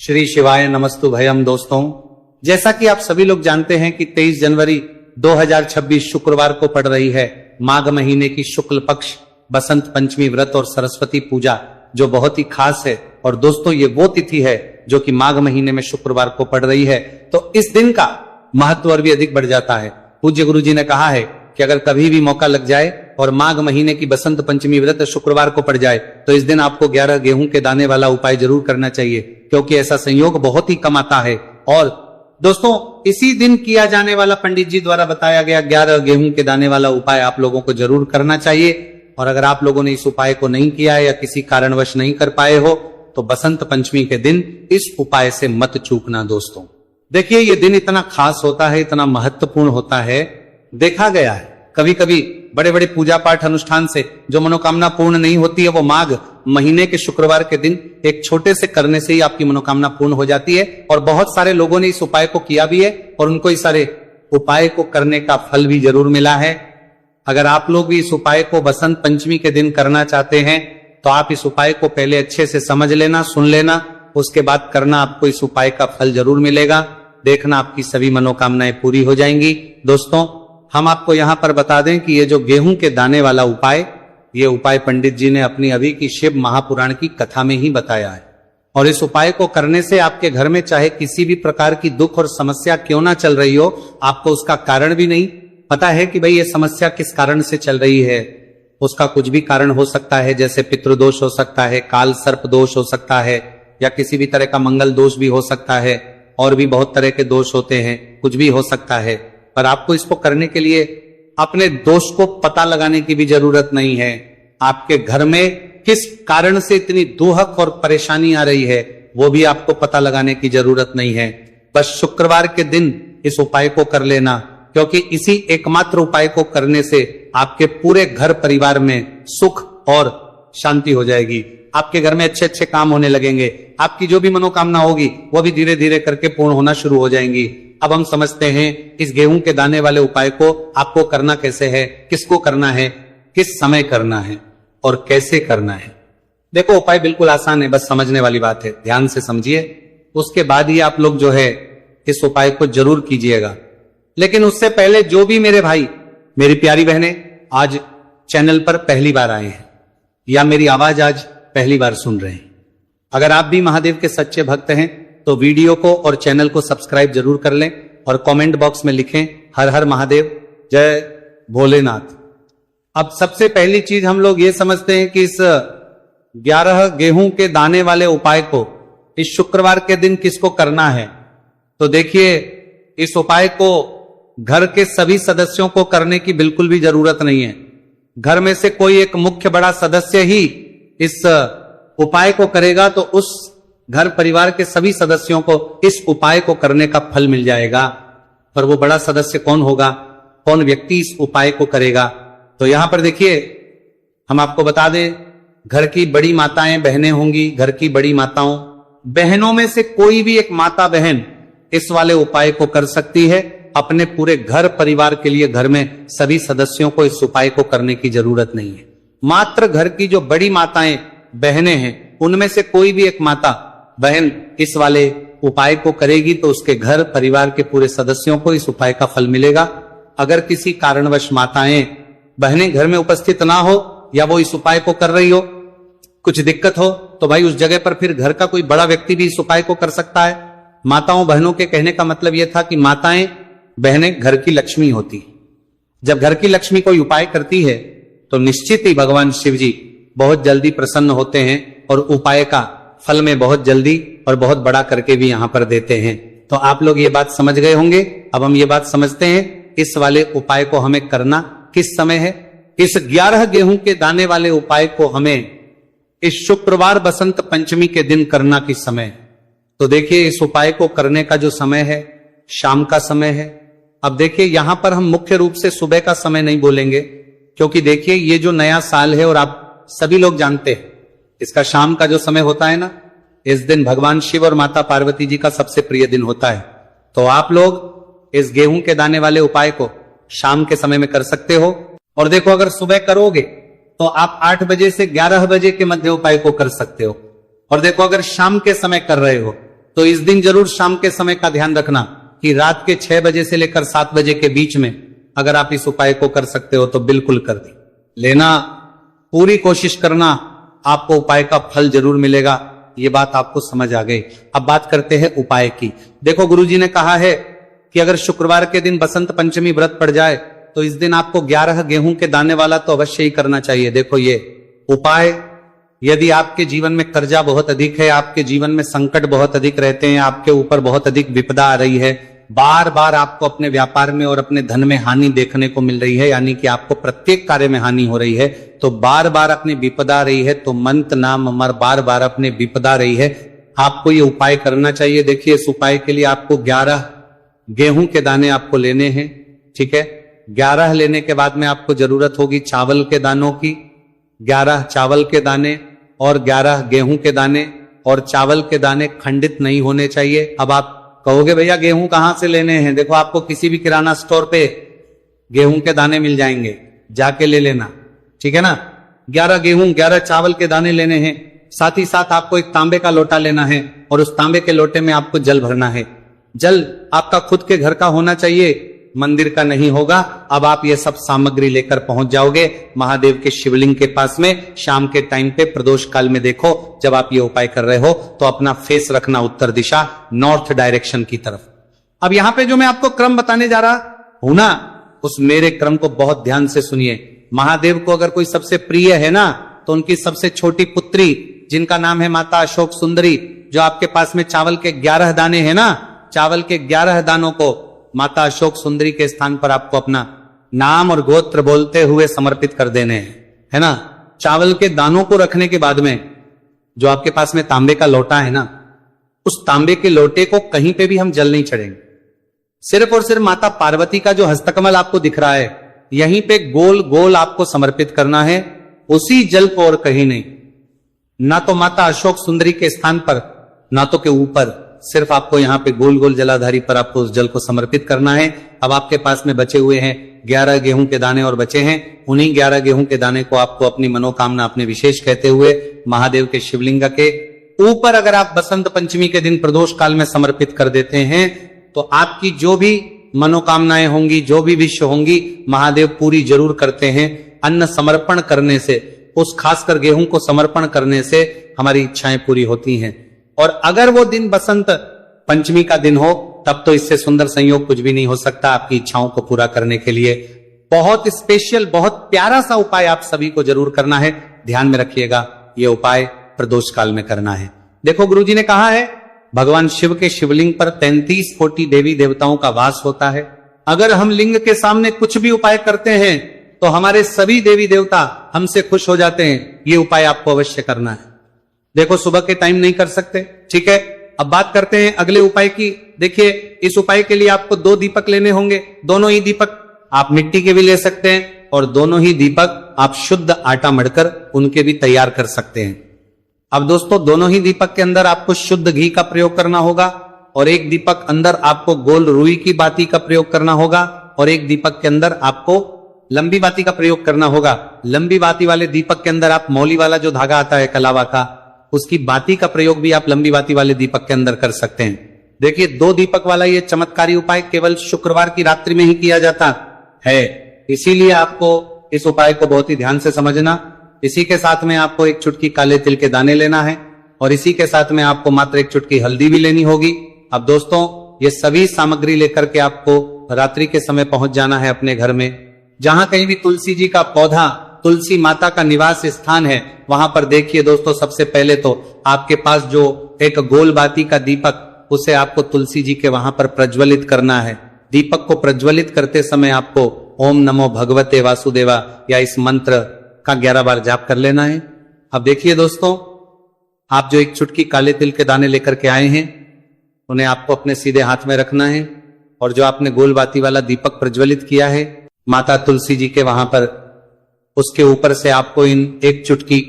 श्री शिवाय नमस्तु भयम। दोस्तों, जैसा कि आप सभी लोग जानते हैं कि 23 जनवरी 2026 शुक्रवार को पड़ रही है माघ महीने की शुक्ल पक्ष बसंत पंचमी व्रत और सरस्वती पूजा, जो बहुत ही खास है। और दोस्तों, ये वो तिथि है जो कि माघ महीने में शुक्रवार को पड़ रही है, तो इस दिन का महत्व और भी अधिक बढ़ जाता है। पूज्य गुरु जी ने कहा है कि अगर कभी भी मौका लग जाए और माघ महीने की बसंत पंचमी व्रत शुक्रवार को पड़ जाए तो इस दिन आपको 11 गेहूं के दाने वाला उपाय जरूर करना चाहिए, क्योंकि ऐसा संयोग बहुत ही कम आता है। और दोस्तों, इसी दिन किया जाने वाला पंडित जी द्वारा बताया गया 11 गेहूं के दाने वाला उपाय आप लोगों को जरूर करना चाहिए। और अगर आप लोगों ने इस उपाय को नहीं किया है या किसी कारणवश नहीं कर पाए हो तो बसंत पंचमी के दिन इस उपाय से मत चूकना। दोस्तों देखिए, ये दिन इतना खास होता है, इतना महत्वपूर्ण होता है। देखा गया है कभी कभी बड़े बड़े पूजा पाठ अनुष्ठान से जो मनोकामना पूर्ण नहीं होती है, वो माघ महीने के शुक्रवार के दिन एक छोटे से करने से ही आपकी मनोकामना पूर्ण हो जाती है। और बहुत सारे लोगों ने इस उपाय को किया भी है और उनको इस सारे उपाय को करने का फल भी जरूर मिला है। अगर आप लोग भी इस उपाय को बसंत पंचमी के दिन करना चाहते हैं तो आप इस उपाय को पहले अच्छे से समझ लेना, सुन लेना, उसके बाद करना। आपको इस उपाय का फल जरूर मिलेगा। देखना, आपकी सभी मनोकामनाएं पूरी हो जाएंगी। दोस्तों, हम आपको यहां पर बता दें कि ये जो गेहूं के दाने वाला उपाय, ये उपाय पंडित जी ने अपनी अभी की शिव महापुराण की कथा में ही बताया है। और इस उपाय को करने से आपके घर में चाहे किसी भी प्रकार की दुख और समस्या क्यों ना चल रही हो, आपको उसका कारण भी नहीं पता है कि भाई ये समस्या किस कारण से चल रही है। उसका कुछ भी कारण हो सकता है, जैसे पितृदोष हो सकता है, काल सर्प दोष हो सकता है, या किसी भी तरह का मंगल दोष भी हो सकता है, और भी बहुत तरह के दोष होते हैं, कुछ भी हो सकता है। पर आपको इसको करने के लिए अपने दोष को पता लगाने की भी जरूरत नहीं है। आपके घर में किस कारण से इतनी दुहक और परेशानी आ रही है, वो भी आपको पता लगाने की जरूरत नहीं है। बस शुक्रवार के दिन इस उपाय को कर लेना, क्योंकि इसी एकमात्र उपाय को करने से आपके पूरे घर परिवार में सुख और शांति हो जाएगी। आपके घर में अच्छे अच्छे काम होने लगेंगे। आपकी जो भी मनोकामना होगी वो भी धीरे धीरे करके पूर्ण होना शुरू हो जाएंगी। अब हम समझते हैं इस गेहूं के दाने वाले उपाय को आपको करना कैसे है, किसको करना है, किस समय करना है और कैसे करना है। देखो, उपाय बिल्कुल आसान है, बस समझने वाली बात है। ध्यान से समझिए, उसके बाद ही आप लोग जो है इस उपाय को जरूर कीजिएगा। लेकिन उससे पहले जो भी मेरे भाई, मेरी प्यारी बहनें आज चैनल पर पहली बार आए हैं या मेरी आवाज आज पहली बार सुन रहे हैं, अगर आप भी महादेव के सच्चे भक्त हैं तो वीडियो को और चैनल को सब्सक्राइब जरूर कर लें और कमेंट बॉक्स में लिखें हर हर महादेव, जय भोलेनाथ। अब सबसे पहली चीज हम लोग ये समझते हैं कि इस 11 गेहूं के दाने वाले उपाय को इस शुक्रवार के दिन किसको करना है। तो देखिए, इस उपाय को घर के सभी सदस्यों को करने की बिल्कुल भी जरूरत नहीं है। घर में से कोई एक मुख्य बड़ा सदस्य ही इस उपाय को करेगा तो उस घर परिवार के सभी सदस्यों को इस उपाय को करने का फल मिल जाएगा। पर वो बड़ा सदस्य कौन होगा, कौन व्यक्ति इस उपाय को करेगा, तो यहां पर देखिए हम आपको बता दें, घर की बड़ी माताएं बहनें होंगी। घर की बड़ी माताओं बहनों में से कोई भी एक माता बहन इस वाले उपाय को कर सकती है। अपने पूरे घर परिवार के लिए घर में सभी सदस्यों को इस उपाय को करने की जरूरत नहीं है। मात्र घर की जो बड़ी माताएं बहनें हैं उनमें से कोई भी एक माता बहन इस वाले उपाय को करेगी तो उसके घर परिवार के पूरे सदस्यों को इस उपाय का फल मिलेगा। अगर किसी कारणवश माताएं बहनें घर में उपस्थित ना हो या वो इस उपाय को कर रही हो, कुछ दिक्कत हो, तो भाई उस जगह पर फिर घर का कोई बड़ा व्यक्ति भी इस उपाय को कर सकता है। माताओं बहनों के कहने का मतलब यह था कि माताएं बहनें घर की लक्ष्मी होती। जब घर की लक्ष्मी कोई उपाय करती है तो निश्चित ही भगवान शिव जी बहुत जल्दी प्रसन्न होते हैं और उपाय का फल में बहुत जल्दी और बहुत बड़ा करके भी यहां पर देते हैं। तो आप लोग ये बात समझ गए होंगे। अब हम ये बात समझते हैं इस वाले उपाय को हमें करना किस समय है। इस 11 गेहूं के दाने वाले उपाय को हमें इस शुक्रवार बसंत पंचमी के दिन करना किस समय। तो देखिए, इस उपाय को करने का जो समय है शाम का समय है। अब देखिए, यहां पर हम मुख्य रूप से सुबह का समय नहीं बोलेंगे, क्योंकि देखिए ये जो नया साल है और आप सभी लोग जानते हैं इसका शाम का जो समय होता है ना, इस दिन भगवान शिव और माता पार्वती जी का सबसे प्रिय दिन होता है। तो आप लोग इस गेहूं के दाने वाले उपाय को शाम के समय में कर सकते हो। और देखो, अगर सुबह करोगे तो आप 8 बजे से 11 बजे के मध्य उपाय को कर सकते हो। और देखो, अगर शाम के समय कर रहे हो तो इस दिन जरूर शाम के समय का ध्यान रखना कि रात के 6 बजे से लेकर 7 बजे के बीच में अगर आप इस उपाय को कर सकते हो तो बिल्कुल कर दी लेना, पूरी कोशिश करना, आपको उपाय का फल जरूर मिलेगा। ये बात आपको समझ आ गई। अब बात करते हैं उपाय की। देखो गुरुजी ने कहा है कि अगर शुक्रवार के दिन बसंत पंचमी व्रत पड़ जाए तो इस दिन आपको 11 गेहूं के दाने वाला तो अवश्य ही करना चाहिए। देखो ये उपाय, यदि आपके जीवन में कर्जा बहुत अधिक है, आपके जीवन में संकट बहुत अधिक रहते हैं, आपके ऊपर बहुत अधिक विपदा आ रही है, बार बार आपको अपने व्यापार में और अपने धन में हानि देखने को मिल रही है, यानी कि आपको प्रत्येक कार्य में हानि हो रही है, तो बार बार अपनी विपदा रही है तो मंत नाम अमर, बार बार अपने विपदा रही है, आपको ये उपाय करना चाहिए। देखिए इस उपाय के लिए आपको 11 गेहूं के दाने आपको लेने हैं, ठीक है। 11 लेने के बाद में आपको जरूरत होगी चावल के दानों की, 11 चावल के दाने और 11 गेहूं के दाने, और चावल के दाने खंडित नहीं होने चाहिए। अब आप कहोगे भैया गेहूं कहां से लेने हैं? देखो आपको किसी भी किराना स्टोर पे गेहूं के दाने मिल जाएंगे, जाके ले लेना, ठीक है ना। 11 गेहूं 11 चावल के दाने लेने हैं। साथ ही साथ आपको एक तांबे का लोटा लेना है और उस तांबे के लोटे में आपको जल भरना है। जल आपका खुद के घर का होना चाहिए, मंदिर का नहीं होगा। अब आप ये सब सामग्री लेकर पहुंच जाओगे महादेव के शिवलिंग के पास में। शाम के टाइम पे प्रदोष काल में देखो, जब आप ये उपाय कर रहे हो तो अपना फेस रखना उत्तर दिशा, नॉर्थ डायरेक्शन की तरफ। अब यहां पे जो मैं आपको क्रम बताने जा रहा हूं ना, उस मेरे क्रम को बहुत ध्यान से सुनिए। महादेव को अगर कोई सबसे प्रिय है ना, तो उनकी सबसे छोटी पुत्री जिनका नाम है माता अशोक सुंदरी, जो आपके पास में चावल के 11 दाने हैं ना, चावल के 11 दानों को माता अशोक सुंदरी के स्थान पर आपको अपना नाम और गोत्र बोलते हुए समर्पित कर देने हैं, है ना। चावल के दानों को रखने के बाद में जो आपके पास में तांबे का लोटा है ना, उस तांबे के लोटे को कहीं पे भी हम जल नहीं चढ़ेंगे। सिर्फ और सिर्फ माता पार्वती का जो हस्तकमल आपको दिख रहा है, यहीं पे गोल गोल आपको समर्पित करना है, उसी जल को, और कहीं नहीं। ना तो माता अशोक सुंदरी के स्थान पर, ना तो के ऊपर, सिर्फ आपको यहाँ पे गोल गोल जलाधारी पर आपको उस जल को समर्पित करना है। अब आपके पास में बचे हुए हैं 11 गेहूं के दाने और बचे हैं, उन्हीं 11 गेहूं के दाने को आपको अपनी मनोकामना, अपने विशेष कहते हुए महादेव के शिवलिंग के ऊपर अगर आप बसंत पंचमी के दिन प्रदोष काल में समर्पित कर देते हैं तो आपकी जो भी मनोकामनाएं होंगी, जो भी विश होंगी, महादेव पूरी जरूर करते हैं। अन्न समर्पण करने से, उस खासकर गेहूं को समर्पण करने से हमारी इच्छाएं पूरी होती हैं। और अगर वो दिन बसंत पंचमी का दिन हो, तब तो इससे सुंदर संयोग कुछ भी नहीं हो सकता आपकी इच्छाओं को पूरा करने के लिए। बहुत स्पेशल, बहुत प्यारा सा उपाय आप सभी को जरूर करना है। ध्यान में रखिएगा, ये उपाय प्रदोष काल में करना है। देखो गुरुजी ने कहा है, भगवान शिव के शिवलिंग पर 33 कोटि देवी देवताओं का वास होता है। अगर हम लिंग के सामने कुछ भी उपाय करते हैं तो हमारे सभी देवी देवता हमसे खुश हो जाते हैं। ये उपाय आपको अवश्य करना है। देखो सुबह के टाइम नहीं कर सकते, ठीक है। अब बात करते हैं अगले उपाय की। देखिए इस उपाय के लिए आपको 2 दीपक लेने होंगे। दोनों ही दीपक आप मिट्टी के भी ले सकते हैं और दोनों ही दीपक आप शुद्ध आटा मढ़कर उनके भी तैयार कर सकते हैं। अब दोस्तों दोनों ही दीपक के अंदर आपको शुद्ध घी का प्रयोग करना होगा और एक दीपक अंदर आपको गोल रुई की बाती का प्रयोग करना होगा और एक दीपक के अंदर आपको लंबी बाती का प्रयोग करना होगा। लंबी बाती वाले दीपक के अंदर आप मौली वाला जो धागा आता है कलावा का, उसकी बाती का प्रयोग भी आप लंबी बाती वाले दीपक के अंदर कर सकते हैं। देखिए 2 दीपक वाला ये चमत्कारी उपाय केवल शुक्रवार की रात्रि में ही किया जाता है, इसीलिए आपको इस उपाय को बहुत ही ध्यान से समझना। इसी के साथ में आपको 1 चुटकी काले तिल के दाने लेना है और इसी के साथ में आपको मात्र 1 चुटकी हल्दी भी लेनी होगी। अब दोस्तों ये सभी सामग्री लेकर के आपको रात्रि के समय पहुंच जाना है अपने घर में। जहां कहीं भी तुलसी जी का पौधा, तुलसी माता का निवास स्थान है, वहां पर देखिए दोस्तों सबसे पहले तो आपके पास जो एक गोल बाती का दीपक, उसे आपको तुलसी जी के वहां पर प्रज्वलित करना है। दीपक को प्रज्वलित करते समय आपको ओम नमो भगवते वासुदेवा या इस मंत्र का 11 बार जाप कर लेना है। अब देखिए दोस्तों, आप जो 1 चुटकी काले तिल के दाने लेकर के आए हैं, उन्हें आपको अपने सीधे हाथ में रखना है और जो आपने गोल बाती वाला दीपक प्रज्वलित किया है माता तुलसी जी के वहां पर, उसके ऊपर से आपको इन 1 चुटकी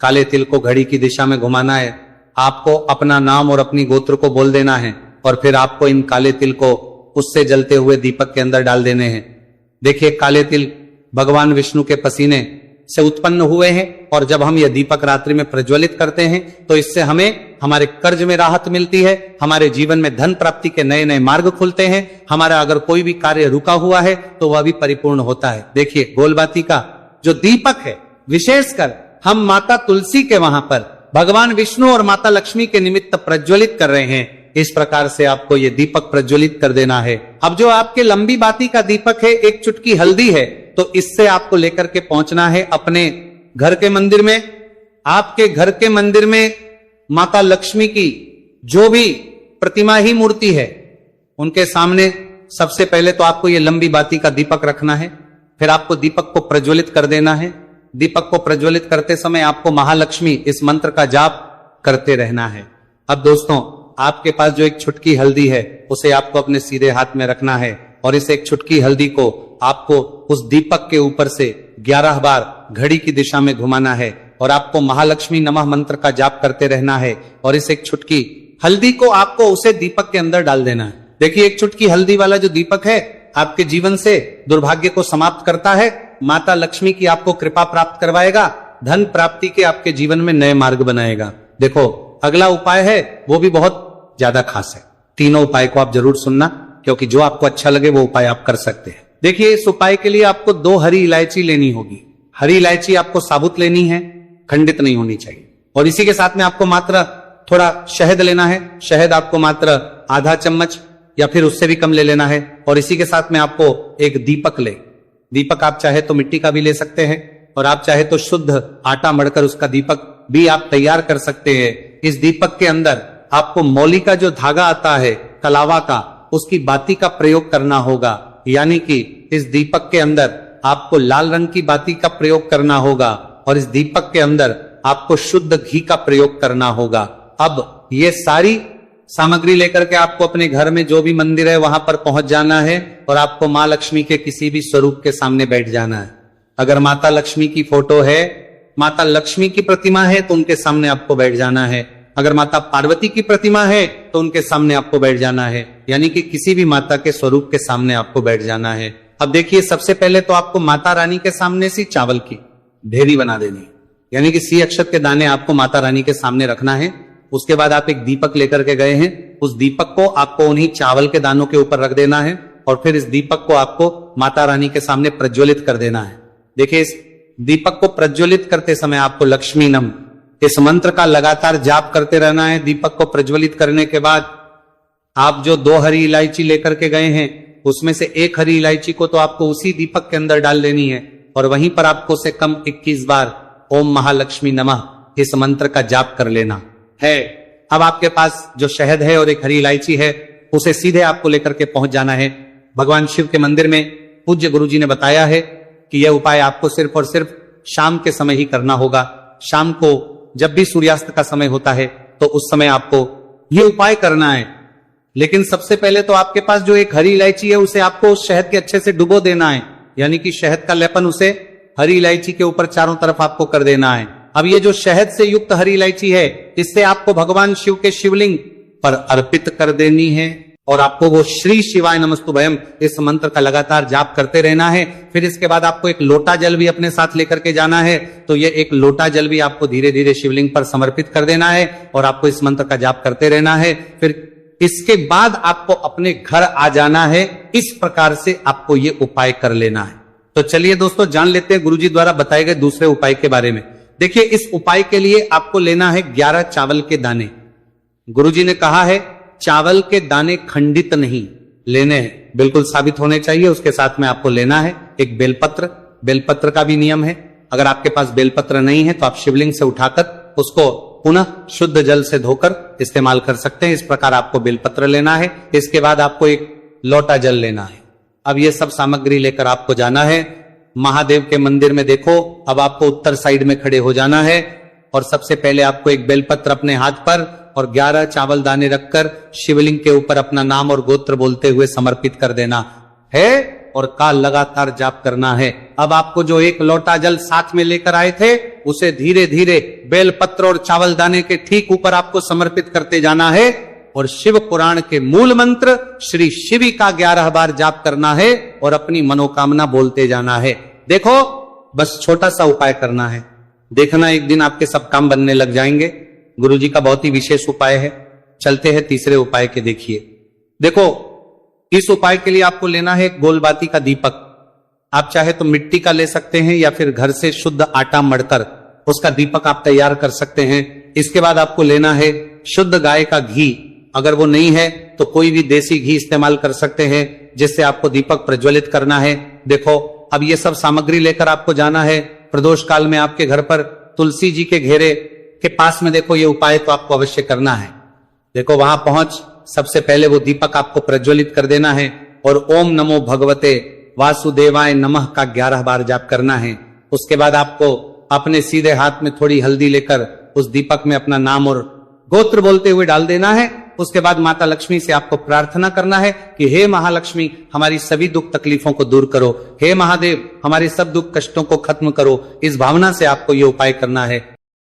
काले तिल को घड़ी की दिशा में घुमाना है। आपको अपना नाम और अपनी गोत्र को बोल देना है और फिर आपको इन काले तिल को उससे जलते हुए दीपक के अंदर डाल देने हैं। देखिए काले तिल भगवान विष्णु के पसीने से उत्पन्न हुए हैं, और जब हम यह दीपक रात्रि में प्रज्वलित करते हैं तो इससे हमें हमारे कर्ज में राहत मिलती है, हमारे जीवन में धन प्राप्ति के नए नए मार्ग खुलते हैं, हमारा अगर कोई भी कार्य रुका हुआ है तो वह भी परिपूर्ण होता है। देखिए, गोलबाती का जो दीपक है, विशेषकर हम माता तुलसी के वहां पर भगवान विष्णु और माता लक्ष्मी के निमित्त प्रज्वलित कर रहे हैं। इस प्रकार से आपको ये दीपक प्रज्वलित कर देना है। अब जो आपके लंबी बाती का दीपक है, एक चुटकी हल्दी है, तो इससे आपको लेकर के पहुंचना है अपने घर के मंदिर में। आपके घर के मंदिर में माता लक्ष्मी की जो भी प्रतिमा ही मूर्ति है, उनके सामने सबसे पहले तो आपको ये लंबी बाती का दीपक रखना है। फिर आपको दीपक को प्रज्वलित कर देना है। दीपक को प्रज्वलित करते समय आपको महालक्ष्मी इस मंत्र का जाप करते रहना है। अब दोस्तों, आपके पास जो एक छुटकी हल्दी है, उसे आपको अपने सीधे हाथ में रखना है, और इस एक छुटकी हल्दी को आपको उस दीपक के ऊपर से 11 बार घड़ी की दिशा में घुमाना है, और आपको महालक्ष्मी नमः मंत्र का जाप करते रहना है, और इस एक छुटकी हल्दी को आपको उसे दीपक के अंदर डाल देना है। देखिए, एक चुटकी हल्दी वाला जो दीपक है आपके जीवन से दुर्भाग्य को समाप्त करता है, माता लक्ष्मी की आपको कृपा प्राप्त करवाएगा, धन प्राप्ति के आपके जीवन में नए मार्ग बनाएगा। देखो, अगला उपाय है वो भी बहुत ज्यादा खास है। तीनों उपाय को आप जरूर सुनना, क्योंकि जो आपको अच्छा लगे वो उपाय आप कर सकते हैं। देखिए, इस उपाय के लिए आपको 2 हरी इलायची लेनी होगी। हरी इलायची आपको साबुत लेनी है, खंडित नहीं होनी चाहिए। और इसी के साथ में आपको मात्र थोड़ा शहद लेना है। शहद आपको मात्र आधा चम्मच या फिर उससे भी कम ले लेना है। और इसी के साथ में आपको एक दीपक ले। दीपक आप चाहे तो मिट्टी का भी ले सकते हैं, और आप चाहे तो शुद्ध आटा मढ़कर उसका दीपक भी आप तैयार कर सकते हैं। इस दीपक के अंदर आपको मौली का जो धागा आता है कलावा का, उसकी बाती का प्रयोग करना होगा। यानी कि इस दीपक के अंदर आपको लाल रंग की बाती का प्रयोग करना होगा, और इस दीपक के अंदर आपको शुद्ध घी का प्रयोग करना होगा। अब ये सारी सामग्री लेकर के आपको अपने घर में जो भी मंदिर है वहां पर पहुंच जाना है, और आपको मां लक्ष्मी के किसी भी स्वरूप के सामने बैठ जाना है। अगर माता लक्ष्मी की फोटो है, माता लक्ष्मी की प्रतिमा है, तो उनके सामने आपको बैठ जाना है। अगर माता पार्वती की प्रतिमा है तो उनके सामने आपको बैठ जाना है, यानी कि किसी भी माता के स्वरूप के सामने आपको बैठ जाना है। अब देखिए, सबसे पहले तो आपको माता रानी के सामने से चावल की ढेरी बना देनी है, यानी कि सी अक्षत के दाने आपको माता रानी के सामने रखना है। उसके बाद आप एक दीपक लेकर के गए हैं, उस दीपक को आपको उन्हीं चावल के दानों के ऊपर रख देना है, और फिर इस दीपक को आपको माता रानी के सामने प्रज्वलित कर देना है। देखिए, इस दीपक को प्रज्वलित करते समय आपको लक्ष्मी नम इस मंत्र का लगातार जाप करते रहना है। दीपक को प्रज्वलित करने के बाद आप जो 2 हरी इलायची लेकर के गए हैं, उसमें से 1 हरी इलायची को तो आपको उसी दीपक के अंदर डाल देनी है, और वहीं पर आपको से कम 21 बार ओम महालक्ष्मी नमः इस मंत्र का जाप कर लेना है। अब आपके पास जो शहद है और 1 हरी इलायची है, उसे सीधे आपको लेकर के पहुंच जाना है भगवान शिव के मंदिर में। पूज्य गुरुजी ने बताया है कि यह उपाय आपको सिर्फ और सिर्फ शाम के समय ही करना होगा। शाम को जब भी सूर्यास्त का समय होता है तो उस समय आपको यह उपाय करना है। लेकिन सबसे पहले तो आपके पास जो 1 हरी इलायची है, उसे आपको उस शहद के अच्छे से डुबो देना है, यानी कि शहद का लेपन उसे हरी इलायची के ऊपर चारों तरफ आपको कर देना है। अब ये जो शहद से युक्त हरी इलायची है, इससे आपको भगवान शिव के शिवलिंग पर अर्पित कर देनी है, और आपको वो श्री शिवाय नमस्तुभयम इस मंत्र का लगातार जाप करते रहना है। फिर इसके बाद आपको एक लोटा जल भी अपने साथ लेकर के जाना है, तो ये एक लोटा जल भी आपको धीरे धीरे शिवलिंग पर समर्पित कर देना है, और आपको इस मंत्र का जाप करते रहना है। फिर इसके बाद आपको अपने घर आ जाना है। इस प्रकार से आपको ये उपाय कर लेना है। तो चलिए दोस्तों, जान लेते हैं गुरुजी द्वारा बताए गए दूसरे उपाय के बारे में। देखिए, इस उपाय के लिए आपको लेना है 11 चावल के दाने। गुरुजी ने कहा है चावल के दाने खंडित नहीं लेने हैं, बिल्कुल साबित होने चाहिए। उसके साथ में आपको लेना है एक बेलपत्र। बेलपत्र का भी नियम है, अगर आपके पास बेलपत्र नहीं है तो आप शिवलिंग से उठाकर उसको पुनः शुद्ध जल से धोकर इस्तेमाल कर सकते हैं। इस प्रकार आपको बेलपत्र लेना है। इसके बाद आपको एक लोटा जल लेना है। अब ये सब सामग्री लेकर आपको जाना है महादेव के मंदिर में। देखो, अब आपको उत्तर साइड में खड़े हो जाना है, और सबसे पहले आपको एक बेलपत्र अपने हाथ पर और 11 चावल दाने रखकर शिवलिंग के ऊपर अपना नाम और गोत्र बोलते हुए समर्पित कर देना है, और काल लगातार जाप करना है। अब आपको जो 1 लोटा जल साथ में लेकर आए थे, उसे धीरे धीरे बेलपत्र और चावल दाने के ठीक ऊपर आपको समर्पित करते जाना है, और शिव पुराण के मूल मंत्र श्री शिवी का 11 बार जाप करना है, और अपनी मनोकामना बोलते जाना है। देखो, बस छोटा सा उपाय करना है, देखना एक दिन आपके सब काम बनने लग जाएंगे। गुरुजी का बहुत ही विशेष उपाय है। चलते हैं तीसरे उपाय के। देखिए, देखो, इस उपाय के लिए आपको लेना है गोलबाती का दीपक। आप चाहे तो मिट्टी का ले सकते हैं या फिर घर से शुद्ध आटा मढ़कर उसका दीपक आप तैयार कर सकते हैं। इसके बाद आपको लेना है शुद्ध गाय का घी। अगर वो नहीं है तो कोई भी देसी घी इस्तेमाल कर सकते हैं, जिससे आपको दीपक प्रज्वलित करना है। देखो, अब ये सब सामग्री लेकर आपको जाना है प्रदोष काल में आपके घर पर तुलसी जी के घेरे के पास में। देखो, ये उपाय तो आपको अवश्य करना है। देखो, वहां पहुंच सबसे पहले वो दीपक आपको प्रज्वलित कर देना है और ओम नमो भगवते वासुदेवाय नमः का 11 बार जाप करना है। उसके बाद आपको अपने सीधे हाथ में थोड़ी हल्दी लेकर उस दीपक में अपना नाम और गोत्र बोलते हुए डाल देना है। उसके बाद माता लक्ष्मी से आपको प्रार्थना करना है कि हे महालक्ष्मी, हमारी सभी दुख तकलीफों को दूर करो। हे महादेव, हमारे सब दुख कष्टों को खत्म करो। इस भावना से आपको ये उपाय करना है।